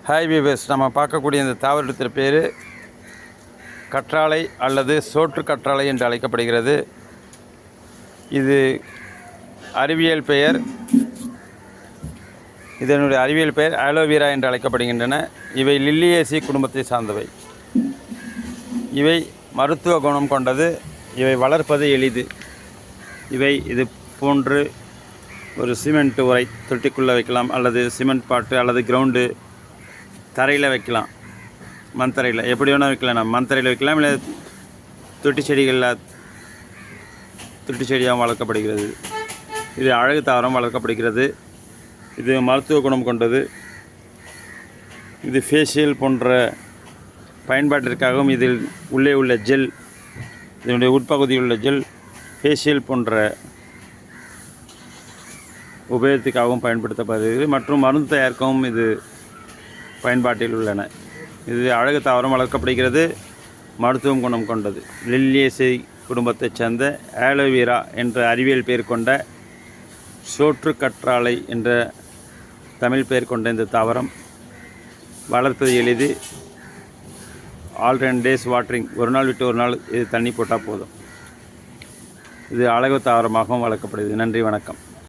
Hi viewers, நம்ம பார்க்கக்கூடிய இந்த தாவரத்தின் பேர் கற்றாழை அல்லது சோற்று கற்றாழை என்று அழைக்கப்படுகிறது. இது அறிவியல் பெயர் இதனுடைய அறிவியல் பெயர் ஆலோவேரா என்று அழைக்கப்படுகின்றன. இவை லில்லியேசி குடும்பத்தை சார்ந்தவை. இவை மருத்துவ குணம் கொண்டது. இவை வளர்ப்பது எளிது. இது போன்று ஒரு சிமெண்ட் உரை தொட்டிக்குள்ளே வைக்கலாம், அல்லது சிமெண்ட் பாட்டு அல்லது கிரவுண்டு தரையில் வைக்கலாம். மண் தரையில் எப்படி வேணால் வைக்கலாம். நம்ம மண் தரையில் வைக்கலாம், இல்லை தொட்டி செடியாகவும் வளர்க்கப்படுகிறது. இது அழகு தாவரம் வளர்க்கப்படுகிறது. இது மருத்துவ குணம் கொண்டது. இது ஃபேஷியல் போன்ற பயன்பாட்டிற்காகவும், இதில் உள்ளே உள்ள ஜெல், இதனுடைய உட்பகுதியில் உள்ள ஜெல் ஃபேஷியல் போன்ற உபயோகத்துக்காகவும் பயன்படுத்தப்படுகிறது. மற்றும் மருந்து தயாரிக்கவும் இது பயன்பாட்டில் உள்ளன. இது அழகு தாவரம் வளர்க்கப்படுகிறது. மருத்துவம் குணம் கொண்டது. லில்லியேசி குடும்பத்தைச் சேர்ந்த ஆலோவேரா என்ற அறிவியல் பெயர் கொண்ட சோற்று கற்றாழை என்ற தமிழ் பெயர் கொண்ட இந்த தாவரம் வளர்ப்பது எளிது. ஆல் 10 days வாட்டரிங், ஒரு நாள் விட்டு ஒரு நாள் இது தண்ணி போட்டால் போதும். இது அழகு தாவரமாகவும் வளர்க்கப்படுகிறது. நன்றி, வணக்கம்.